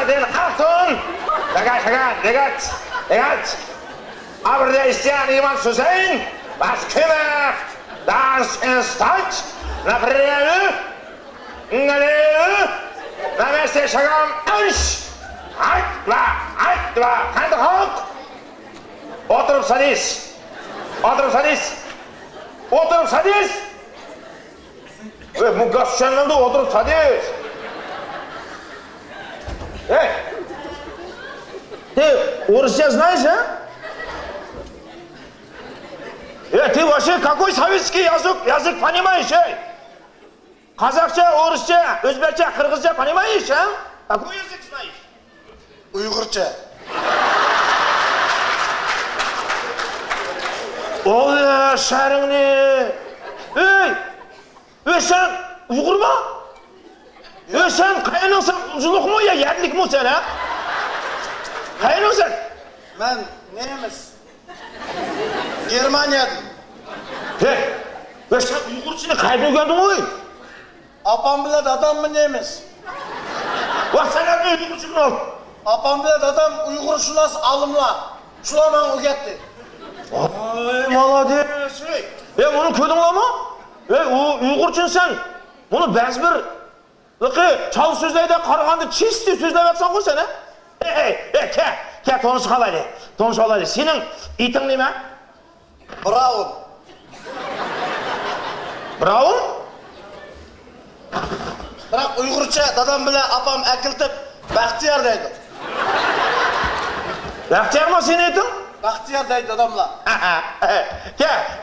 den Achtung! Legat! Aber der ist ja niemand zu sehen. Was kümmert? Das ist Deutsch. Na breve. Na beste şagam. Üç. Aytla. Kendi halk. Oturup sadis. Bu gazetçinin oturup sadis. Ты орысча знаешь, а? Ты вообще какой советский язык понимаешь, Казахча, орысча, өзбекча, кыргызча понимаешь, а? Какой язык знаешь? Uygurca. Ol ya şerrini. Sen Uygur mu? Sen kayınınsın, zuluk mu ya, yerlik mi sen ha? Kayınınsın? Ben neyimiz? Germanya'dan. Sen Uygurçunu kaybını gördün mü? Apam bile adam mı neyimiz? Bak sen ne Uygurçunu ol? Apam bile adam Uygur şulas alımla. Şulaman o gitti. Ay malades. Bunu köydün mü? Uygurçun sen. Bunu bezbir. Çal sözleyde karıgandı çisti sözleyip etsen koy sen ha? Ke tonuş kalaydı. Senin itin ne mi? Brown. Brown? Bırak Uygurca dadam bile apam ekiltip Bahtiyar deydi. Bahtiyar mı senin etin? Bahtiyar deydi dadamla.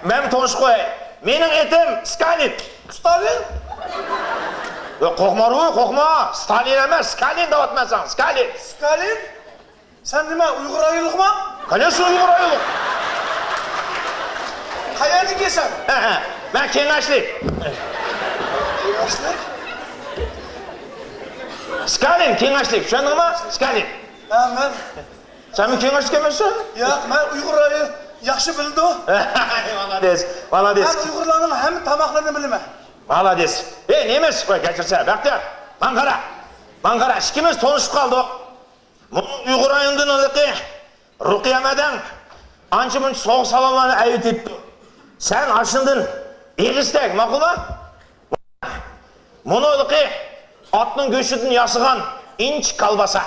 Ben tonuş koyayım. Benim etim Stalin. Stalin? Kokma. Stalin emez, Stalin davet ben sana, Stalin. Stalin? Sen deme Uygur ayılık mı? Kalesi Uygur ayılık. Hayalini kesen. Ben kengaçlıyım. Kengaçlık? Stalin, kengaçlıyım. Şu anda mı? Stalin. Ben. Sen mi kengaçlık emezsin? Yok, ben Uygur ayı yaxşı bildi o. Malades. Ben Uygurların hem tamaklarını bilmem. Malades. Neymiş? Geçirse, Bahtiyar. Bankara. İkimiz tonuşup kaldık. Bunun Uygur ayındın ılıkı. Rukiyeme'den ançımın soğuk salamlarını ayıt etti. Sen aşındın. İğistek, makul mu? Bunu ılıkı atının göçüdün yasıgan inç kalbasa.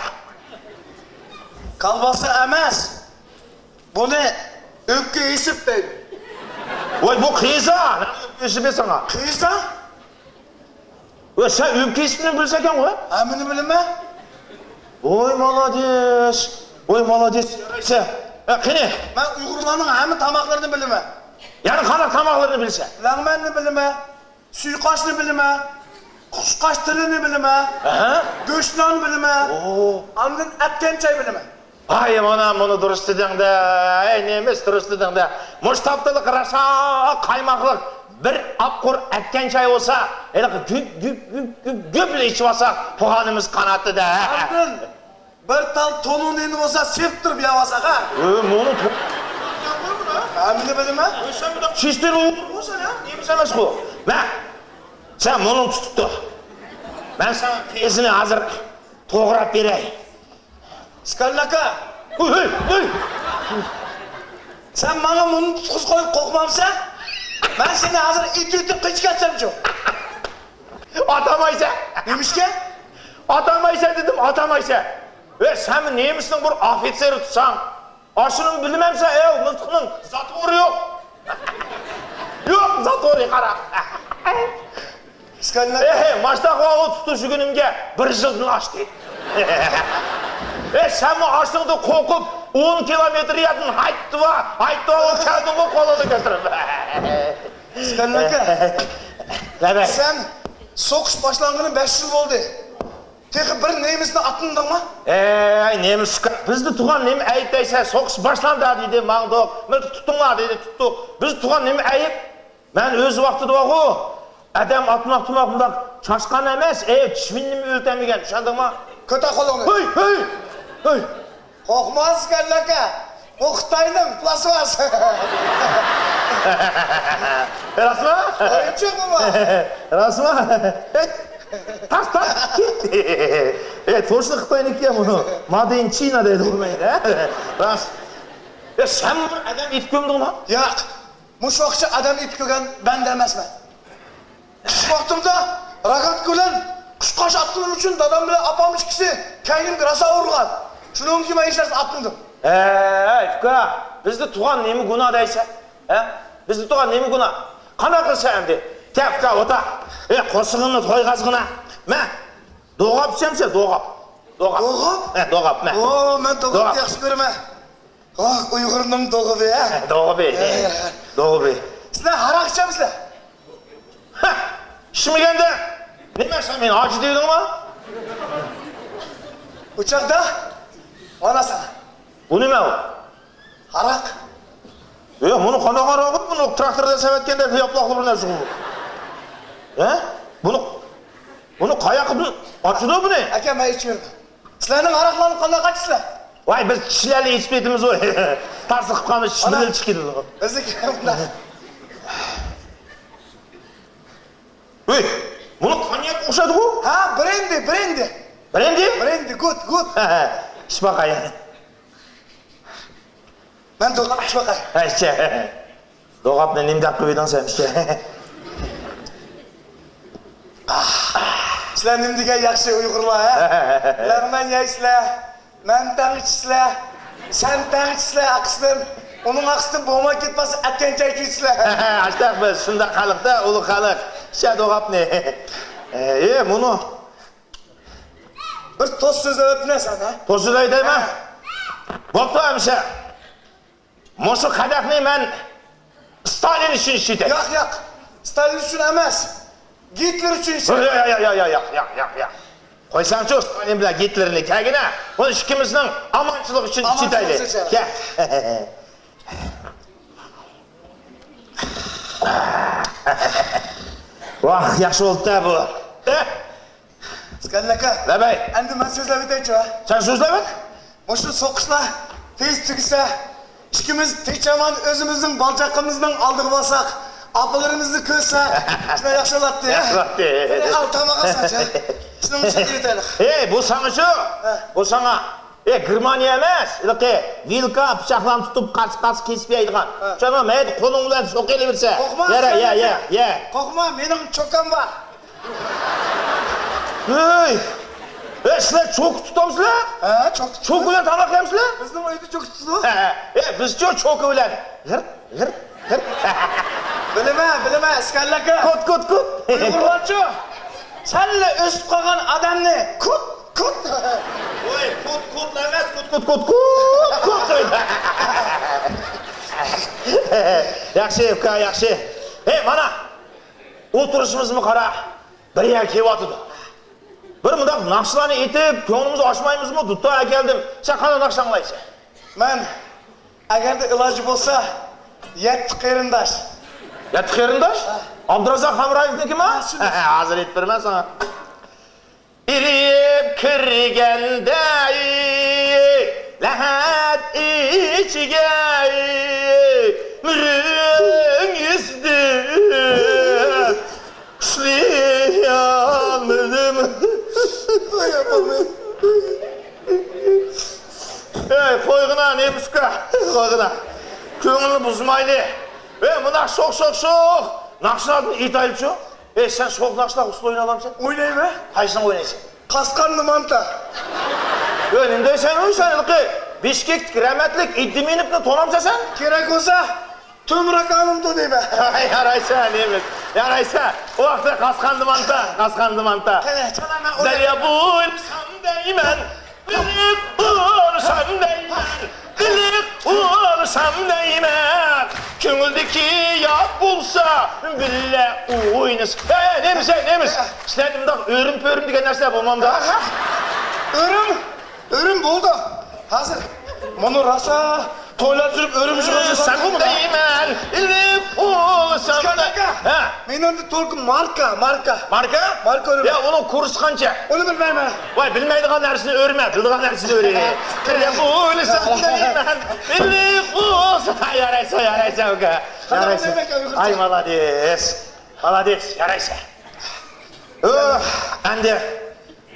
Kalbası emez. Bunu öpke esip deydi. Bu kıyıza. Ne öpke esip sana? Kıyısa? Sen öpke esipini bilseken o? Emini bilme. Oy malades. Kini? Ben Uygurların hem tamaklarını bilmem. Yani kanak tamaklarını bilse. Langmenini bilmem. Suikaşını bilmem. Kuşkaş tilini bilmem. Göçlan bilmem. Andın etken çay bilmem. Ay anam bunu dürüst dedin de, neymiş dürüst dedin de. Muştaptılık, rasa, kaymaklık, bir apkur etken çay olsa, güple içip olsa, puhanımız kanattı da. Andın bir tal tonun eni olsa septirip yavasak ha. Bunu Emini bilmem. sen bir de çizdir Uygur olsa ya, neymiş emez bu? Sen bunu tuttu. Ben sana tezini hazır toğrap vereyim. Skallaka. Sen bana bunu kız koyup kokmamsa, ben seni hazır it ütüp kıç kaçsam çok. Atamaysa. Neymiş ki? Atamaysa dedim, sen neymişsin bu ofiseri tutsan? Aşının bilmemse mıltıkının zatvoru yok. Yok, zatvoru kara. Skallaka. Maçta kovağı tutuşu günümge bir yıldın açtı. Sen bu açtığında kokup 10 kilometre yedin, hayttı o kağıdın o kolunu götürün. Skallaka. Sen sokuş başlangının 5 yıl oldu. Tek bir neyimizde atındın mı? Neyimiz bizde tuğan neyim ayıp deyse sokuş başlandı dedi mağdok. Biz tuttunlar dedi tuttuk. Biz tuğan neyim ayıp. Ben öz vaxtıda oku. Adam atmak çaşkan emez. Çivinimi ültemigen. Şandın mı? Kötü kolunu. Hey. Kokmaz Skallaka. O Xitay'nın plası var. Rasma? Oyuncak mı var? Rasma? Tas gitti. Evet, Porsche Xitoyniki ya bunu. Made in China deydi olmaydı ha. Rast. Ya sen bu adam it gömdün lan. Yo'q. Mush vaqtcha adam it ko'rgan banda emasman. Shu vaqtimda rogatka bilan qushqosh otqinim uchun dadam bilan opam ikkisi kaynimga rosa urgan. Shuning uchun men hech narsa otmadim. Fuka, bizni tug'an nemi gunoh deysan? Bizni tug'an nemi gunoh? Qanaqa qilsa endi? Fuka, o'ta. Qo'sig'imni to'yg'azg'ina. Men do'g'ab ichsamsa, do'g'ab. Do'g'ab? Do'g'ab, men. O, men do'g'abni yaxshi ko'raman. Uyg'urning do'g'abi, ha? Do'g'abi. Do'g'abi. Sizlar aroq ichamizlar? Ichmaganda nima sen meni och dedingmi? O'chaqda onasi. Bu nima u? Aroq. Buni qanaqa aroq? Buni traktorda savatganda yaploqli bir narsa bu. Buni qayoqqa ochdi buni? Aka, men ichmayman. Sizlarning aroqlarni qanday qachsizlar? Voy, biz kishilarni ichmaymiz u. Tarsi qilib qolmish, shimilib chiqdi. Bizniki bunday. Uy, buni konyak o'xshadi bu? Ha, brendi. Brendi? Brendi, good. İç bakayım. Men do'g'ab ichib boqay. İçe. Doğapni nimdab qo'yding sen işte. Sizlar nimdiga yaxshi Uyg'urlar, ha? Ularman yeysizlar, men tang ichsizlar, sen tang ichsizlar, aqsdan. Uning aqsdan bo'lmay ketmasa, atgancha ichsizlar. Açtaq biz, shunda xalqda, ulu xalq. İşe doğapni. Bunu Bir to'z so'zlab bilasan, ha? to'sizlay deyman. Bo'pti hamsa. Mushu qadaqni men Stalin uchun ichdim. Yo'q. Stalin uchun emas. Gitler uchun ichdim. Yo'q. Qo'ysangchi Stalin bilan Gitlerni kagina. Bu ikkimizning amonchilik uchun ichitaylik. Ke. Vah, yaxshi bo'ldi bu. Skallaka. Labay. Endi men so'zlab o'taychi, ha? Sen so'zlab ot. Mushu so'qishlar tez tugisa, ikkimiz techaman o'zimizning balchaqimizning oldiga borsak, opalarimizni ko'rsak, shunday yaxshi bo'ladi, ha? Yaxshi bo'ladi. Al tomoq olsanchi. Shuni mushakil etaylik. Bu sana şu. Bu sana. Germaniya emas. Ilqi vilka pichoqlarni tutib qas kesib yeydigan. Shuni mayli qo'ling bilan so'qilaversa. Ya. Qo'rqma, mening cho'kam bor. Sizlar cho'k tutamsizlar? Ha, cho'k. Cho'k bilan tamoq yemsizlar? Bizning uyda cho'k tutdi. Bizcha cho'k bilan. G'ir. Bilma, Skallaka. Kut. Uyg'urlarcha. Senle o'sib qolgan odamni kut. Voy, kut emas, kut. Yaxshi, uka, yaxshi. Mana o'tirishimizni qara. Bir yer kelyapti. Bir mundaq naqshlarni etib, ko'nglimizni ochmaymizmi? Dutta keldim. Sen qanday naqsh anglaysan? Men agarda iloji bo'lsa, 7 qarindosh. 7 qarindosh? Abdurazzoq Hamroyevnikimi? Hozir aytib beraman sana. İlib kirgende lahat içige mürün yüzdü şliyandım. Koyguna ne buska? Koyguna. Köngülünü buzmaylı. Buna şok. Nakşıladın itaylıçı. Sen şok nakşıla usta oynalamsın. Oynayayım ha? Kaysın oynaysın? Qasqanlı manta. Önünde sen oysan ilqi. Bishkek rahmatlik iddiminibni tonamsa sen? Kerak bo'lsa, To'mrak hanımda deyman. Yaraysan, nemiz. Yaraysan. O vaqtda qasqandı manta. Chalaman. Daryo bo'lsam deyman. Biliq bo'lsam deyman. Ko'ngildagi yot bo'lsa, billa o'ynas. Nemiz. Sizlar bundoq o'rim-po'rim degan narsa bo'lmamda. O'rim bo'ldi. Hozir buni rosa to'ylab yurib o'rim Sen deyman. Biliq bo'lsam. Men endi to'lqi marka. Marka o'rim. Ya onun kursu qancha? Uni bilmayman. Voy, bilmaydigan narsani o'rma, biladigan narsani o'raylik. Bo'lsam deyman. Biliq bo'lsa, yaraysan uka. Ay, молодец, yaraysan. Endi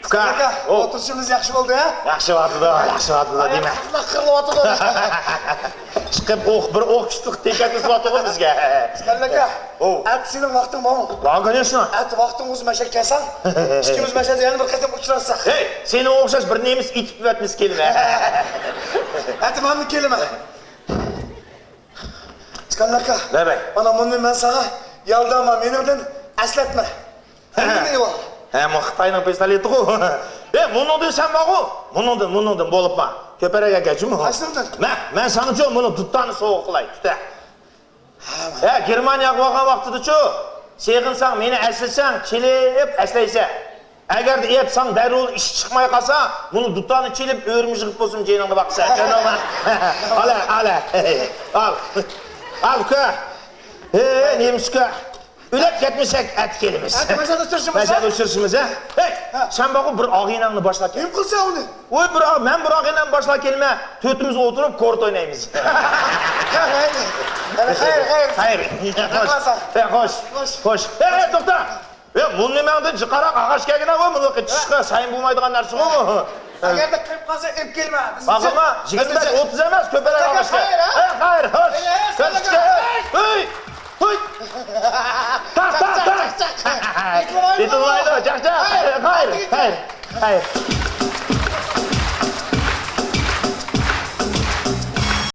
uka. Aka, o'tirishimiz yaxshi bo'ldi, ha? Yaxshi vaqtida deyman. Qirilib o'tirdi. Chiqib bir o'q pishtiq tekatib o'tib bizga. Aka, at sening vaqting bormi? Bor, конечно. At vaqting o'z mashak kelsan, ikkimiz mashada yana bir qatam uchrashsak. Hey, seni o'xshash bir nemis itib o'tmiz kelma. At menni kelma. Aka. Nima? Mana buni men sana yaldama, menimdan aslatma. Nima bor? Ama Xitoyning pistoleti-ku. Buni desam bor-ku. Bundan bo'libman. Ko'paraga gachimi? Qaysidan? Men sana uchun buni tutani sovuq qilay, tuta. Germaniyaga borgan vaqtida-chu, seginsang, meni aslasang, kelib aslaysan. Agarda etsang, darrov ish chiqmay qolsa, buni dutani chelib o'rmishib bo'lsin jeningga baqsa. Janob. Ala. Al uka. Nemishka. Ulat ketmasak at kelimiz. Mashada uchirishimiz, ha? Hey, sen baqib bir og'inangni boshlab kel. Kim qilsa uni? Voy, men bir og'inangni boshlab kelma. To'timiz o'tirib kort o'ynaymiz. Xayr. Xo'sh. Hey, to'xta. Bu nimangda jiqaroq ag'ashkagina va buni chiqishga sayin bo'lmaydigan narsa-ku. Agarda qilib qolsa, ep kelma. Baqma, 25-30 emas, ko'parak ag'ashga. Xayr, xo'sh. Hey! Hoy! Tak! Bitilmaydi, chaq. Xayr.